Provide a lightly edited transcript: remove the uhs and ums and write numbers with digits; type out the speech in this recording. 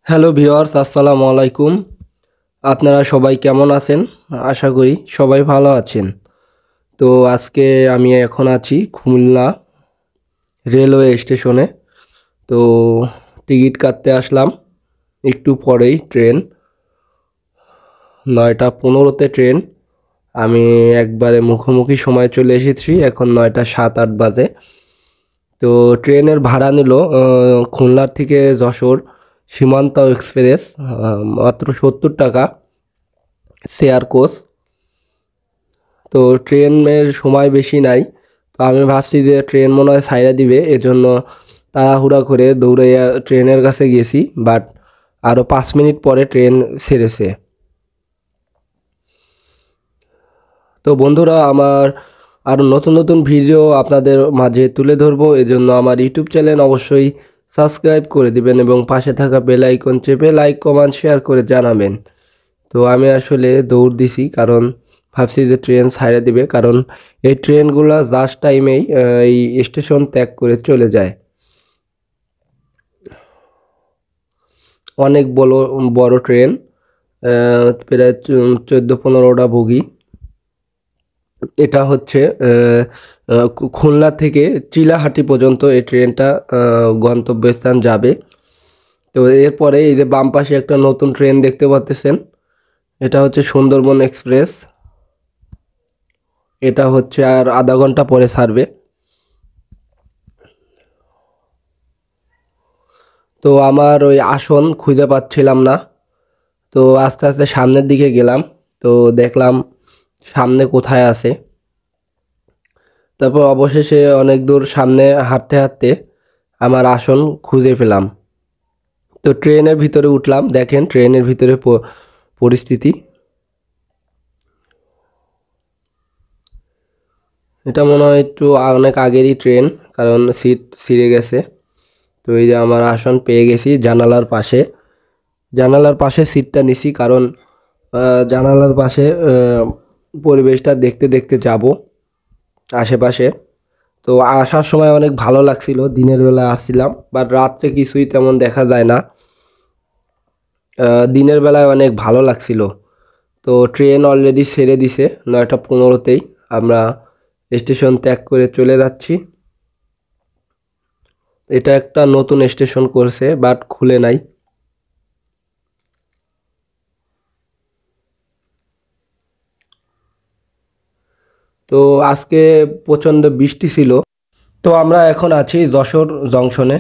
Hello viewers, আসসালামু আলাইকুম। আপনারা সবাই কেমন আছেন? আশা করি সবাই ভালো আছেন। তো আজকে আমি এখন আছি খুলনা রেলওয়ে স্টেশনে। তো টিকিট কাটতে আসলাম, একটু পরেই ট্রেন 9:15-তে ট্রেন। আমি একবারে মুখোমুখি সময় চলে এসেছি, এখন 9:07-8 বাজে। তো ট্রেনের ভাড়া নিল খুলনার থেকে যশোর সীমান্ত এক্সপ্রেস, মাত্র 70 টাকা শেয়ার কোচ। তো ট্রেনের সময় বেশি নাই, তো আমি ভাবছি যে ট্রেন মনে হয় ছাইড়া দিবে, এজন্য তাড়াহুড়া করে দৌড়াইয়া ট্রেনের কাছে গেছি। বাট আরও 5 মিনিট পরে ট্রেন ছেড়েছে। তো বন্ধুরা, আমার আরও নতুন নতুন ভিডিও আপনাদের মাঝে তুলে ধরবো, এজন্য আমার ইউটিউব চ্যানেল অবশ্যই সাবস্ক্রাইব করে দিবেন এবং পাশে থাকা বেল আইকন চেপে লাইক কমেন্ট শেয়ার করে জানাবেন। তো আমি আসলে দৌড় দিছি, কারণ ভাবছি যে ট্রেন ছাইড়া দিবে, কারণ এই ট্রেনগুলো জাস্ট টাইমেই এই স্টেশন ত্যাগ করে চলে যায়। অনেক বড় বড় ট্রেন, প্রায় 14-15টা বগি। এটা হচ্ছে খুলনা থেকে চিলাহাটি পর্যন্ত এই ট্রেনটা গন্তব্যস্থান যাবে। তো এরপরে এই যে বাম পাশে একটা নতুন ট্রেন দেখতে পাচ্ছেন, এটা হচ্ছে সুন্দরবন এক্সপ্রেস। এটা হচ্ছে আর আধা ঘন্টা পরে ছাড়বে। তো আমার ওই আসন খুঁজে পাচ্ছিলাম না, তো আস্তে আস্তে সামনের দিকে গেলাম। তো দেখলাম সামনে কোথায় আছে। তারপর অবশেষে অনেক দূর সামনে হাঁটতে হাঁটতে আমার আসন খুঁজে পেলাম। তো ট্রেনের ভিতরে উঠলাম, দেখেন ট্রেনের ভিতরে পরিস্থিতি। এটা মনে হয় একটু অনেক আগেরই ট্রেন, কারণ সিট ছিঁড়ে গেছে। তো এই যে আমার আসন পেয়ে গেছি জানালার পাশে। জানালার পাশে সিটটা নিছি, কারণ জানালার পাশে পরিবেশটা দেখতে দেখতে যাব আশেপাশে। তো আসার সময় অনেক ভালো লাগছিল, দিনের বেলা আসছিলাম, বাট রাত্রে কিছুই তেমন দেখা যায় না। দিনের বেলায় অনেক ভালো লাগছিল। তো ট্রেন অলরেডি ছেড়ে দিছে 9:15-তেই। আমরা স্টেশন ত্যাগ করে চলে যাচ্ছি। এটা একটা নতুন স্টেশন করছে, বাট খুলে নাই। তো আজকে প্রচণ্ড বৃষ্টি ছিল। তো আমরা এখন আছি যশোর জংশনে।